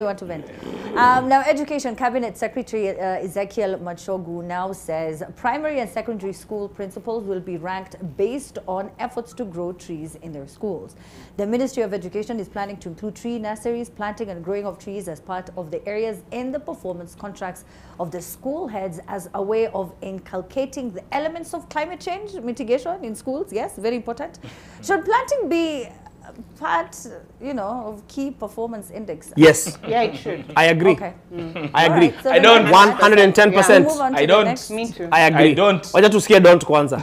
You want to vent. Now, Education Cabinet Secretary Ezekiel Machogu now says primary and secondary school principals will be ranked based on efforts to grow trees in their schools. The Ministry of Education is planning to include tree nurseries, planting and growing of trees as part of the areas in the performance contracts of the school heads as a way of inculcating the elements of climate change mitigation in schools. Yes, very important. Should planting be part, of key performance index? Yes. Yeah, it should. I agree. Okay. I agree. Right, so I don't. 110%. I don't. Me too. I agree. I don't. Wacha tusikie don't kwanza.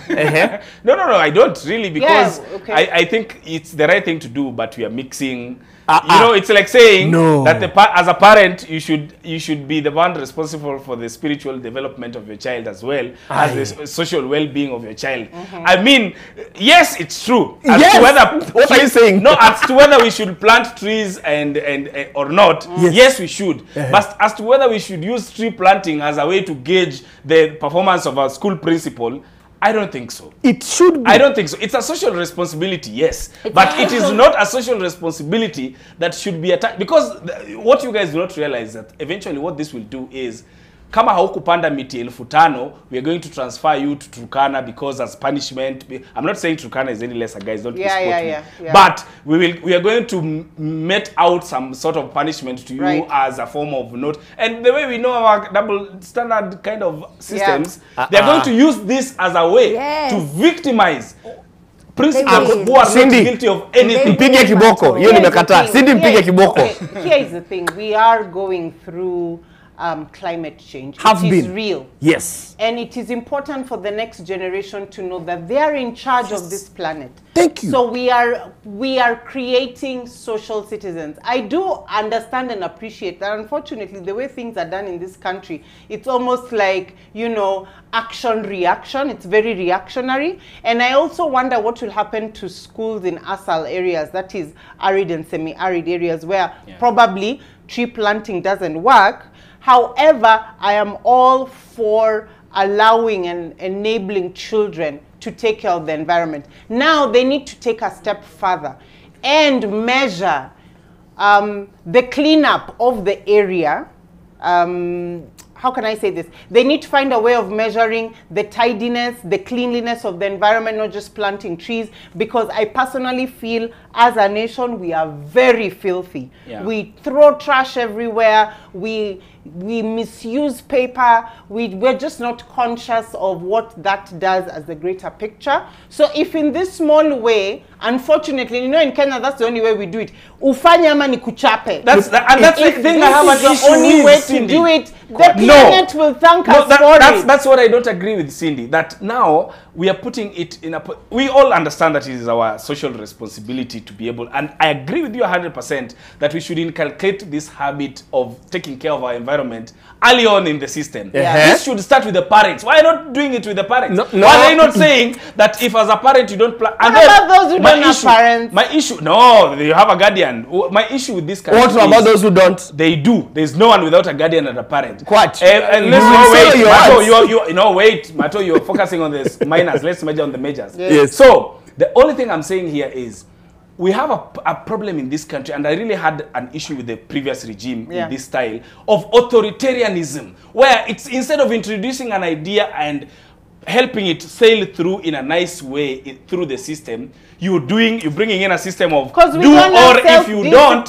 No, I don't really, because okay. I think it's the right thing to do, but we are mixing. It's like saying that as a parent, you should be the one responsible for the spiritual development of your child as well as the social well-being of your child. I mean, yes, it's true. As to whether what are you saying? No, as to whether we should plant trees and or not. Yes, we should. But as to whether we should use tree planting as a way to gauge the performance of our school principal, I don't think so. It should be. I don't think so. It's a social responsibility, yes. But it is not a social responsibility that should be attacked. Because what you guys do not realize that eventually what this will do is, kama haukupanda miti 5,000, we are going to transfer you to Turkana because as punishment. I'm not saying Turkana is any lesser, guys. Don't misquote me. But we are going to met out some sort of punishment to you as a form of note. And the way we know our double standard kind of systems, they are going to use this as a way to victimize principals who are not guilty of anything. Mpige kiboko. Hiyo nimekataa. Cindy, mpige kiboko. Here is the thing. We are going through climate change. It is real. Yes. And it is important for the next generation to know that they are in charge of this planet. Thank you. So we are creating social citizens. I do understand and appreciate that unfortunately the way things are done in this country, it's almost like, action reaction. It's very reactionary. And I also wonder what will happen to schools in ASAL areas, that is arid and semi-arid areas where probably tree planting doesn't work. However, I am all for allowing and enabling children to take care of the environment. Now they need to take a step further and measure the cleanup of the area. How can I say this? They need to find a way of measuring the tidiness, the cleanliness of the environment, not just planting trees, because I personally feel as a nation, we are very filthy. We throw trash everywhere. We misuse paper. We're just not conscious of what that does as the greater picture. So if in this small way, unfortunately, in Kenya, that's the only way we do it. Ufanya ama ni kuchape. That's the thing I have an issue with, the only way to do it. The planet will thank us for it. That's what I don't agree with Cindy. That now we are putting it in a... We all understand that it is our social responsibility to be able... And I agree with you 100% that we should inculcate this habit of taking care of our environment early on in the system. This should start with the parents. Why not doing it with the parents? Why are they not saying that if as a parent you don't... What about those who don't have parents? My issue... No, you have a guardian. My issue with this kind of thing about those who don't? They do. There's no one without a guardian and a parent. Quite. And let's wait, Mato, you're focusing on this minors. Let's measure on the majors. Yes. So the only thing I'm saying here is we have a problem in this country, and I really had an issue with the previous regime in this style of authoritarianism, where it's instead of introducing an idea and helping it sail through in a nice way through the system, you're bringing in a system of do, or if you don't,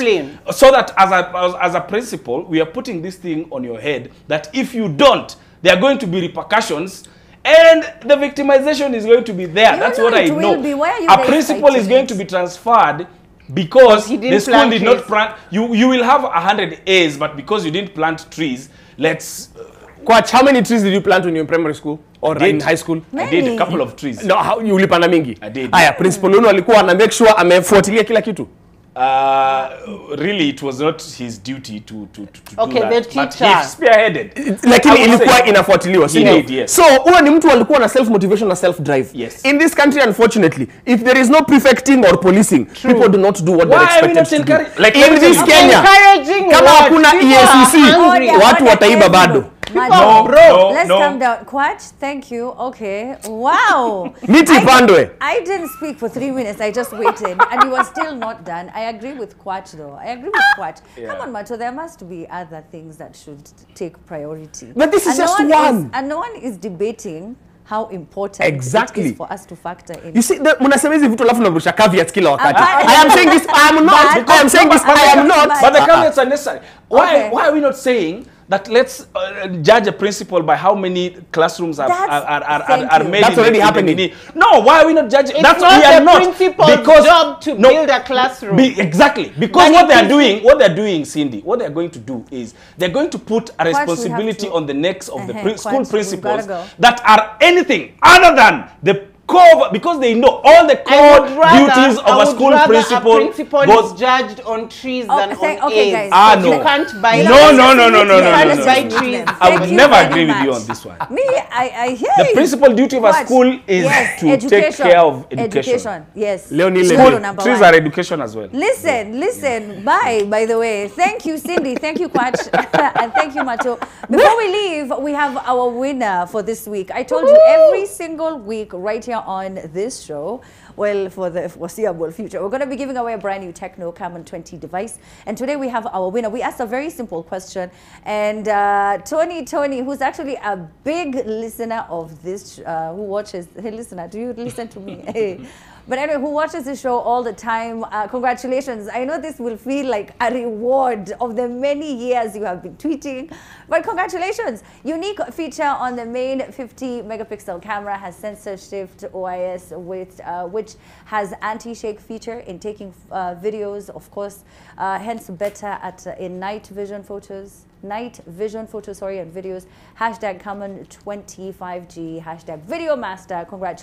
so that as a principal, we are putting this thing on your head that if you don't, there are going to be repercussions and the victimization is going to be there. That's what I know. A principal is going to be transferred because the school did not plant. You will have 100 A's, but because you didn't plant trees, let's... Coach, how many trees did you plant when you were in primary school or in high school? I did a couple of trees. No, you ulipanda mingi? I did. Aya, principal wenu alikuwa ana make sure amefuatilia kila kitu? Really, it was not his duty to do that. The teacher. But he spearheaded. Lakini ilikuwa inafuatiliwa, he did, yes. So, huyo ni mtu alikuwa na self-motivation na self-drive. Yes. In this country, unfortunately, if there is no prefecting or policing, people do not do what they're expected to do. Like in this Kenya, kama hakuna EACC, watu wataiba bado. Bro, let's calm down. Quach, thank you. Okay. Wow. I didn't speak for 3 minutes. I just waited. And you were still not done. I agree with Quach, though. I agree with Quach. Yeah. Come on, Macho. There must be other things that should take priority. But this is just one. And no one is debating how important it is for us to factor in. You see, mnasema hizi vitu alafu mnarusha caveats kila wakati. I am saying this, I am not. I am saying this, I am not. But the caveats are necessary. Why are we not saying that let's judge a principal by how many classrooms are made? That's already happening. No, why are we not judging? It's not the principal's job to build a classroom. Exactly. Because what they're doing, Cindy, what they're going to do is they're going to put a responsibility on the necks of the school principals that are anything other than the core, because they know all the core duties of a school principal. A principal is judged on trees than on A's. Guys, you can't buy. No. You can't buy trees. I would never agree with you on this one. Me, I hear the principal duty of a school is to take care of education. Yes. Trees are education as well. Listen. Bye, by the way. Thank you, Cindy. Thank you, Quach. And thank you, Macho. Before we leave, we have our winner for this week. I told you every single week right here on this show, well, for the foreseeable future, we're going to be giving away a brand new Techno Camon 20 device. And today we have our winner. We asked a very simple question. And Tony, who's actually a big listener of this, who watches, hey, listener, do you listen to me? Hey. But anyway, who watches the show all the time, congratulations. I know this will feel like a reward of the many years you have been tweeting, but congratulations. Unique feature on the main 50-megapixel camera has sensor shift OIS, which has anti-shake feature in taking videos, of course, hence better in night vision photos, and videos. Hashtag Camon 25G, hashtag Video Master. Congratulations.